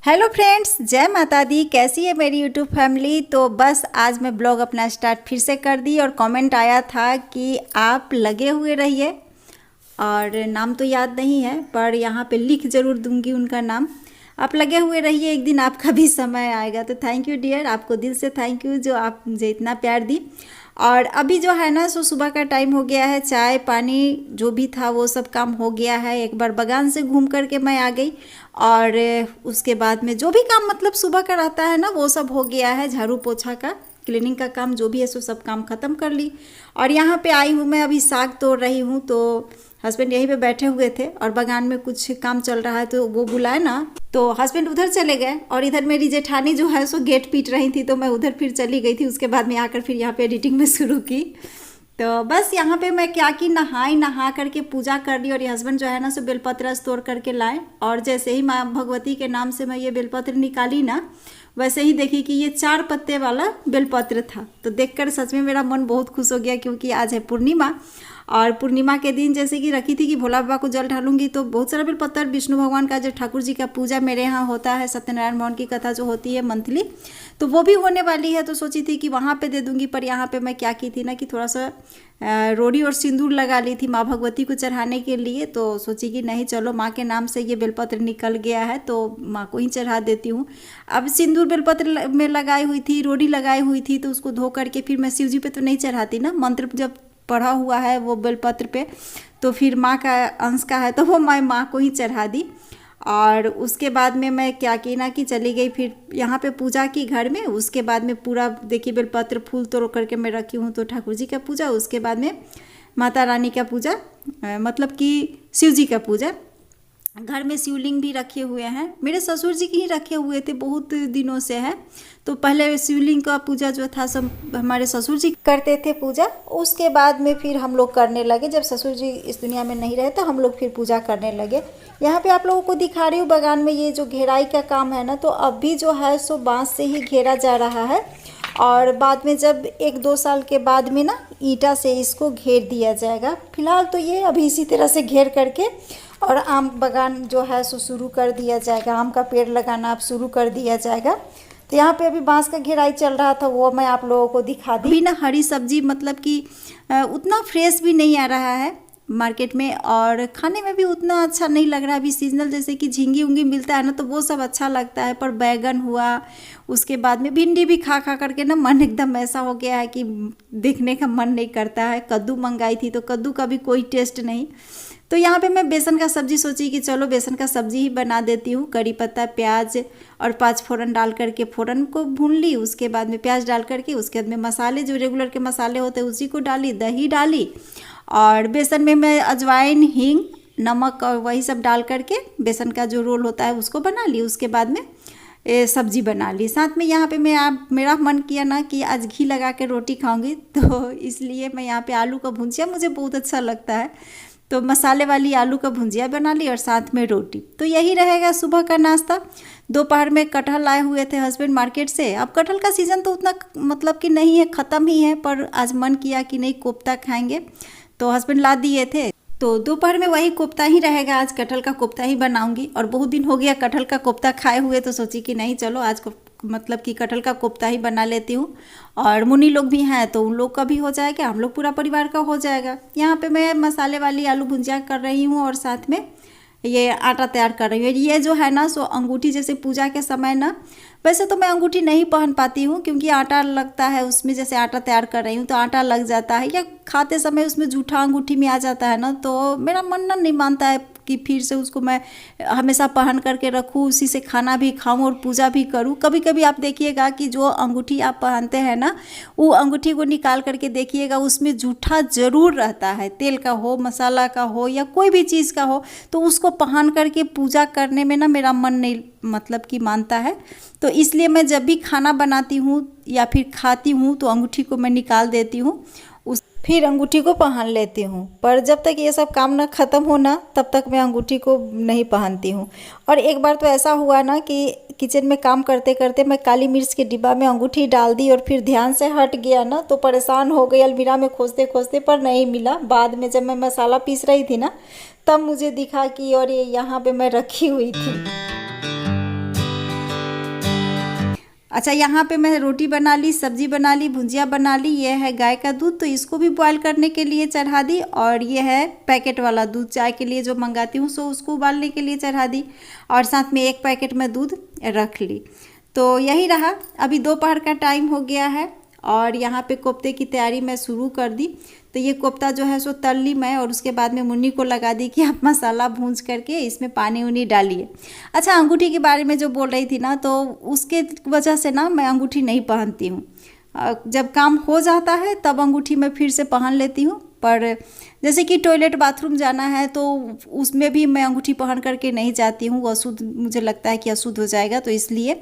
Hello friends, जय माता दी। कैसी है मेरी यूट्यूब फैमिली। तो बस आज मैं ब्लॉग अपना स्टार्ट फिर से कर दी और कमेंट आया था कि आप लगे हुए रहिए, और नाम तो याद नहीं है पर यहाँ पे लिख ज़रूर दूंगी उनका नाम। आप लगे हुए रहिए, एक दिन आपका भी समय आएगा। तो थैंक यू डियर, आपको दिल से थैंक यू जो आप मुझे इतना प्यार दी। और अभी जो है ना सो सुबह का टाइम हो गया है, चाय पानी जो भी था वो सब काम हो गया है। एक बार बागान से घूम करके मैं आ गई और उसके बाद में जो भी काम मतलब सुबह का रहता है ना वो सब हो गया है। झाड़ू पोछा का, क्लीनिंग का काम जो भी है सो सब काम ख़त्म कर ली। और यहाँ पे आई हूँ मैं, अभी साग तोड़ रही हूँ। तो हस्बैंड यहीं पे बैठे हुए थे और बागान में कुछ काम चल रहा है तो वो बुलाए ना, तो हस्बैंड उधर चले गए और इधर मेरी जेठानी जो है सो गेट पीट रही थी, तो मैं उधर फिर चली गई थी। उसके बाद में आकर फिर यहाँ पे एडिटिंग में शुरू की। तो बस यहाँ पे मैं क्या की नहा करके पूजा कर ली। और ये हस्बैंड जो है ना सो बेलपत्र तोड़ करके लाए, और जैसे ही माँ भगवती के नाम से मैं ये बेलपत्र निकाली ना, वैसे ही देखी कि ये 4 पत्ते वाला बेलपत्र था। तो देखकर सच में मेरा मन बहुत खुश हो गया, क्योंकि आज है पूर्णिमा। और पूर्णिमा के दिन जैसे कि रखी थी कि भोला बाबा को जल ढालूंगी, तो बहुत सारा बेलपत्र, विष्णु भगवान का जो ठाकुर जी का पूजा मेरे यहाँ होता है, सत्यनारायण भगवान की कथा जो होती है मंथली, तो वो भी होने वाली है। तो सोची थी कि वहाँ पे दे दूंगी, पर यहाँ पे मैं क्या की थी ना कि थोड़ा सा रोड़ी और सिंदूर लगा ली थी माँ भगवती को चढ़ाने के लिए। तो सोची कि नहीं चलो, माँ के नाम से ये बेलपत्र निकल गया है तो माँ को ही चढ़ा देती हूँ। अब सिंदूर बेलपत्र में लगाई हुई थी, रोड़ी लगाई हुई थी, तो उसको धो करके फिर मैं शिव जी पे तो नहीं चढ़ाती ना, मंत्र जब पढ़ा हुआ है वो बेलपत्र पे, तो फिर माँ का अंश का है तो वो मैं माँ को ही चढ़ा दी। और उसके बाद में मैं क्या की ना कि चली गई फिर यहाँ पे पूजा की घर में। उसके बाद में पूरा देखिए बेलपत्र फूल तोड़ करके मैं रखी हूँ, तो ठाकुर जी का पूजा, उसके बाद में माता रानी का पूजा, मतलब कि शिव जी का पूजा। घर में शिवलिंग भी रखे हुए हैं, मेरे ससुर जी के ही रखे हुए थे, बहुत दिनों से है। तो पहले शिवलिंग का पूजा जो था सब हमारे ससुर जी करते थे पूजा। उसके बाद में फिर हम लोग करने लगे, जब ससुर जी इस दुनिया में नहीं रहे तो हम लोग फिर पूजा करने लगे। यहाँ पे आप लोगों को दिखा रही हूँ बागान में ये जो घेराई का काम है ना, तो अभी जो है सो बांस से ही घेरा जा रहा है। और बाद में जब 1-2 साल के बाद में ना ईंटा से इसको घेर दिया जाएगा। फिलहाल तो ये अभी इसी तरह से घेर करके और आम बागान जो है सो शुरू कर दिया जाएगा, आम का पेड़ लगाना अब शुरू कर दिया जाएगा। तो यहाँ पे अभी बांस का घेराई चल रहा था, वो मैं आप लोगों को दिखा दी। अभी ना हरी सब्जी मतलब कि उतना फ्रेश भी नहीं आ रहा है मार्केट में, और खाने में भी उतना अच्छा नहीं लग रहा है। अभी सीजनल जैसे कि झींगी उंगी मिलता है ना, तो वो सब अच्छा लगता है, पर बैगन हुआ, उसके बाद में भिंडी भी खा खा करके ना मन एकदम ऐसा हो गया है कि देखने का मन नहीं करता है। कद्दू मंगाई थी तो कद्दू का भी कोई टेस्ट नहीं। तो यहाँ पे मैं बेसन का सब्जी सोची कि चलो बेसन का सब्जी ही बना देती हूँ। कड़ी पत्ता, प्याज और 5 फोरन डाल करके फोरन को भून ली, उसके बाद में प्याज डाल करके उसके बाद में मसाले जो रेगुलर के मसाले होते हैं उसी को डाली, दही डाली, और बेसन में मैं अजवाइन, हींग, नमक और वही सब डाल करके बेसन का जो रोल होता है उसको बना ली। उसके बाद में सब्जी बना ली। साथ में यहाँ पे मेरा मन किया ना कि आज घी लगा के रोटी खाऊंगी, तो इसलिए मैं यहाँ पे आलू का भुजिया मुझे बहुत अच्छा लगता है, तो मसाले वाली आलू का भुजिया बना ली और साथ में रोटी। तो यही रहेगा सुबह का नाश्ता। दोपहर में कटहल लाए हुए थे हस्बैंड मार्केट से। अब कटहल का सीज़न तो उतना मतलब कि नहीं है, ख़त्म ही है, पर आज मन किया कि नहीं कोफ्ता खाएंगे, तो हस्बैंड ला दिए थे। तो दोपहर में वही कोफ्ता ही रहेगा, आज कटहल का कोफ्ता ही बनाऊंगी। और बहुत दिन हो गया कटहल का कोफ्ता खाए हुए, तो सोची कि नहीं चलो आज को मतलब कि कटहल का कोफ्ता ही बना लेती हूँ। और मुन्नी लोग भी हैं तो उन लोग का भी हो जाएगा, हम लोग पूरा परिवार का हो जाएगा। यहाँ पे मैं मसाले वाली आलू भुजिया कर रही हूँ और साथ में ये आटा तैयार कर रही हूँ। ये जो है ना सो अंगूठी, जैसे पूजा के समय ना, वैसे तो मैं अंगूठी नहीं पहन पाती हूँ क्योंकि आटा लगता है उसमें, जैसे आटा तैयार कर रही हूँ तो आटा लग जाता है, या खाते समय उसमें जूठा अंगूठी में आ जाता है ना, तो मेरा मन ना नहीं मानता है कि फिर से उसको मैं हमेशा पहन करके रखूँ, उसी से खाना भी खाऊँ और पूजा भी करूँ। कभी कभी आप देखिएगा कि जो अंगूठी आप पहनते हैं ना, वो अंगूठी को निकाल करके देखिएगा उसमें जूठा ज़रूर रहता है, तेल का हो, मसाला का हो, या कोई भी चीज़ का हो, तो उसको पहन करके पूजा करने में ना मेरा मन नहीं मतलब कि मानता है। तो इसलिए मैं जब भी खाना बनाती हूँ या फिर खाती हूँ तो अंगूठी को मैं निकाल देती हूँ, फिर अंगूठी को पहन लेती हूँ। पर जब तक ये सब काम ना ख़त्म हो ना, तब तक मैं अंगूठी को नहीं पहनती हूँ। और एक बार तो ऐसा हुआ ना कि किचन में काम करते करते मैं काली मिर्च के डिब्बा में अंगूठी डाल दी और फिर ध्यान से हट गया ना, तो परेशान हो गई अलमीरा में खोजते खोजते, पर नहीं मिला। बाद में जब मैं मसाला पीस रही थी ना, तब मुझे दिखा कि और ये यहाँ पे मैं रखी हुई थी। अच्छा, यहाँ पे मैं रोटी बना ली, सब्जी बना ली, भुजिया बना ली। ये है गाय का दूध, तो इसको भी बॉयल करने के लिए चढ़ा दी। और ये है पैकेट वाला दूध, चाय के लिए जो मंगाती हूँ, सो उसको उबालने के लिए चढ़ा दी। और साथ में एक पैकेट में दूध रख ली। तो यही रहा। अभी दोपहर का टाइम हो गया है और यहाँ पे कोफ्ते की तैयारी मैं शुरू कर दी। तो ये कोफ्ता जो है सो तल ली मैं, और उसके बाद में मुन्नी को लगा दी कि आप मसाला भूंज करके इसमें पानी उनी डालिए। अच्छा, अंगूठी के बारे में जो बोल रही थी ना, तो उसके वजह से ना मैं अंगूठी नहीं पहनती हूँ। जब काम हो जाता है तब अंगूठी मैं फिर से पहन लेती हूँ। पर जैसे कि टॉयलेट बाथरूम जाना है तो उसमें भी मैं अंगूठी पहन करके नहीं जाती हूँ, अशुद्ध मुझे लगता है कि अशुद्ध हो जाएगा, तो इसलिए।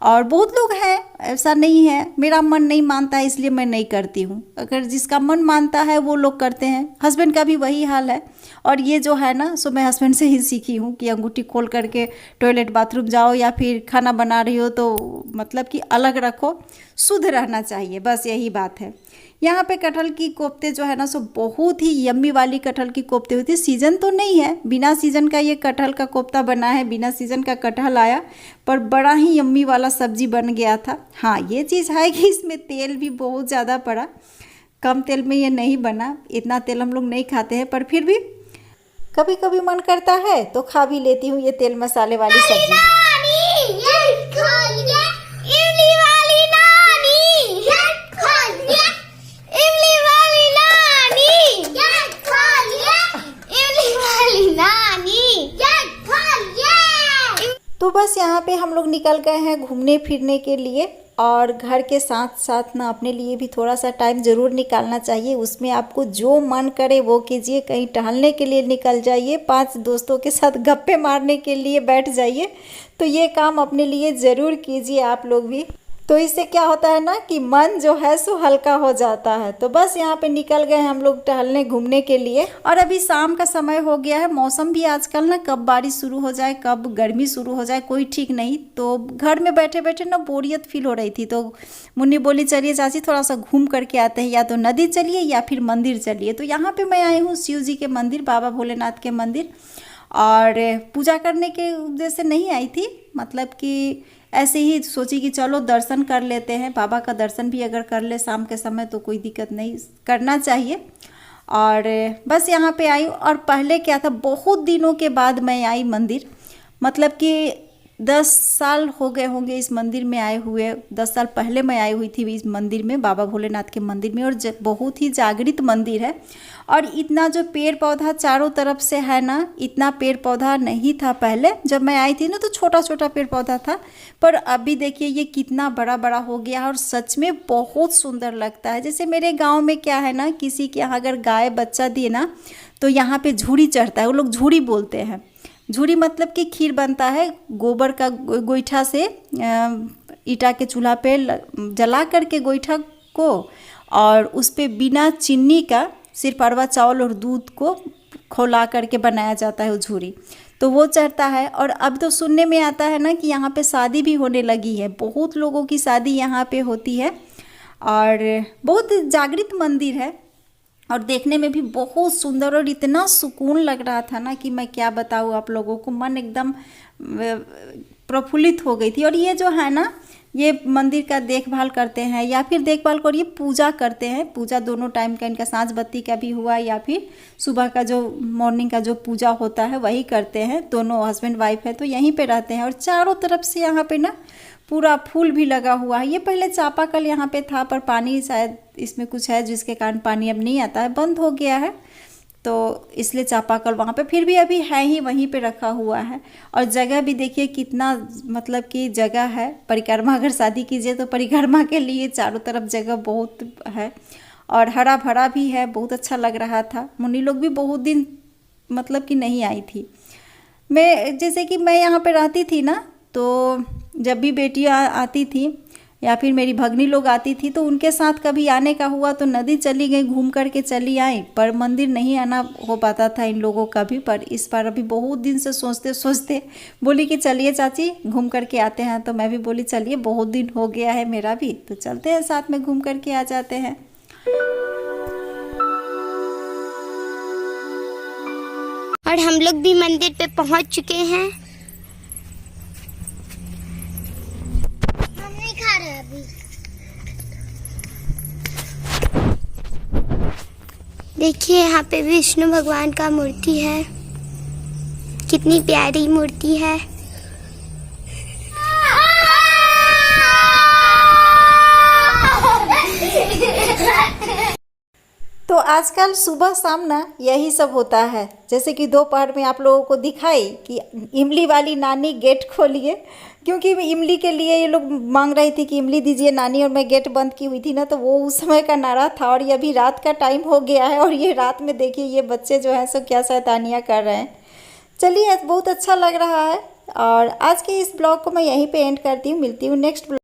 और बहुत लोग हैं, ऐसा नहीं है, मेरा मन नहीं मानता है इसलिए मैं नहीं करती हूँ। अगर जिसका मन मानता है वो लोग करते हैं। हस्बैंड का भी वही हाल है। और ये जो है ना, सो मैं हस्बैंड से ही सीखी हूँ कि अंगूठी खोल करके टॉयलेट बाथरूम जाओ या फिर खाना बना रही हो तो मतलब कि अलग रखो, शुद्ध रहना चाहिए, बस यही बात है। यहाँ पे कटहल की कोफ्ते जो है ना, सो बहुत ही यम्मी वाली कटहल की कोफ्ते होती है। सीज़न तो नहीं है, बिना सीज़न का ये कटहल का कोफ्ता बना है, बिना सीज़न का कटहल आया, पर बड़ा ही यम्मी वाला सब्जी बन गया था। हाँ, ये चीज़ है कि इसमें तेल भी बहुत ज़्यादा पड़ा, कम तेल में ये नहीं बना। इतना तेल हम लोग नहीं खाते हैं, पर फिर भी कभी कभी मन करता है तो खा भी लेती हूँ ये तेल मसाले वाली सब्जी। तो बस यहाँ पे हम लोग निकल गए हैं घूमने फिरने के लिए। और घर के साथ साथ ना अपने लिए भी थोड़ा सा टाइम ज़रूर निकालना चाहिए। उसमें आपको जो मन करे वो कीजिए। कहीं टहलने के लिए निकल जाइए, 5 दोस्तों के साथ गप्पे मारने के लिए बैठ जाइए। तो ये काम अपने लिए ज़रूर कीजिए आप लोग भी। तो इससे क्या होता है ना कि मन जो है सो हल्का हो जाता है। तो बस यहाँ पे निकल गए हम लोग टहलने घूमने के लिए। और अभी शाम का समय हो गया है। मौसम भी आजकल ना कब बारिश शुरू हो जाए, कब गर्मी शुरू हो जाए, कोई ठीक नहीं। तो घर में बैठे बैठे ना बोरियत फील हो रही थी। तो मुन्नी बोली चलिए चाची थोड़ा सा घूम करके आते हैं, या तो नदी चलिए या फिर मंदिर चलिए। तो यहाँ पर मैं आई हूँ शिव जी के मंदिर, बाबा भोलेनाथ के मंदिर। और पूजा करने के उद्देश्य से नहीं आई थी, मतलब कि ऐसे ही सोची कि चलो दर्शन कर लेते हैं। बाबा का दर्शन भी अगर कर ले शाम के समय तो कोई दिक्कत नहीं, करना चाहिए। और बस यहाँ पे आई। और पहले क्या था, बहुत दिनों के बाद मैं आई मंदिर, मतलब कि 10 साल हो गए होंगे इस मंदिर में आए हुए। 10 साल पहले मैं आई हुई थी इस मंदिर में, बाबा भोलेनाथ के मंदिर में। और बहुत ही जागृत मंदिर है। और इतना जो पेड़ पौधा चारों तरफ से है ना, इतना पेड़ पौधा नहीं था पहले। जब मैं आई थी ना तो छोटा छोटा पेड़ पौधा था, पर अभी देखिए ये कितना बड़ा बड़ा हो गया है। और सच में बहुत सुंदर लगता है। जैसे मेरे गांव में क्या है ना, किसी के यहाँ अगर गाय बच्चा दिए ना तो यहाँ पे झूड़ी चढ़ता है, वो लोग झूड़ी बोलते हैं। झूड़ी मतलब कि खीर बनता है गोबर का गोईठा से, ईटा के चूल्हा पे जला करके गोईठा को, और उस पे बिना चीनी का सिर्फ अरवा चावल और दूध को खौला करके बनाया जाता है वो झूरी। तो वो चढ़ता है। और अब तो सुनने में आता है ना कि यहाँ पे शादी भी होने लगी है, बहुत लोगों की शादी यहाँ पे होती है। और बहुत जागृत मंदिर है और देखने में भी बहुत सुंदर, और इतना सुकून लग रहा था ना कि मैं क्या बताऊँ आप लोगों को, मन एकदम प्रफुल्लित हो गई थी। और ये जो है ना, ये मंदिर का देखभाल करते हैं, या फिर देखभाल करिए पूजा करते हैं। पूजा दोनों टाइम का इनका, सांझ बत्ती का भी हुआ या फिर सुबह का जो मॉर्निंग का जो पूजा होता है वही करते हैं। दोनों हस्बैंड वाइफ है तो यहीं पे रहते हैं। और चारों तरफ से यहाँ पे ना पूरा फूल भी लगा हुआ है। ये पहले चापाकल यहाँ पे था, पर पानी शायद इसमें कुछ है जिसके कारण पानी अब नहीं आता है, बंद हो गया है। तो इसलिए चापाकल वहाँ पे फिर भी अभी है ही, वहीं पे रखा हुआ है। और जगह भी देखिए कितना, मतलब कि जगह है। परिक्रमा अगर शादी कीजिए तो परिक्रमा के लिए चारों तरफ जगह बहुत है। और हरा भरा भी है, बहुत अच्छा लग रहा था। मुन्नी लोग भी बहुत दिन मतलब कि नहीं आई थी। मैं जैसे कि मैं यहाँ पे रहती थी ना, तो जब भी बेटियाँ आती थी या फिर मेरी भगनी लोग आती थी तो उनके साथ कभी आने का हुआ तो नदी चली गई, घूम करके चली आई। पर मंदिर नहीं आना हो पाता था इन लोगों का भी। पर इस बार अभी बहुत दिन से सोचते सोचते बोली कि चलिए चाची घूम करके आते हैं। तो मैं भी बोली चलिए, बहुत दिन हो गया है मेरा भी, तो चलते हैं साथ में घूम करके आ जाते हैं। और हम लोग भी मंदिर पे पहुंच चुके हैं। हमने खा अभी। देखिए यहाँ पे विष्णु भगवान का मूर्ति है, कितनी प्यारी मूर्ति है। तो आजकल सुबह शाम ना यही सब होता है। जैसे कि दोपहर में आप लोगों को दिखाई कि इमली वाली नानी गेट खोलिए, क्योंकि इमली के लिए ये लोग मांग रही थी कि इमली दीजिए नानी, और मैं गेट बंद की हुई थी ना, तो वो उस समय का नारा था। और ये अभी रात का टाइम हो गया है, और ये रात में देखिए ये बच्चे जो हैं सो क्या शैतानियाँ कर रहे हैं। चलिए, बहुत अच्छा लग रहा है। और आज के इस ब्लॉग को मैं यहीं पे एंड करती हूँ। मिलती हूँ नेक्स्ट ब्लॉग।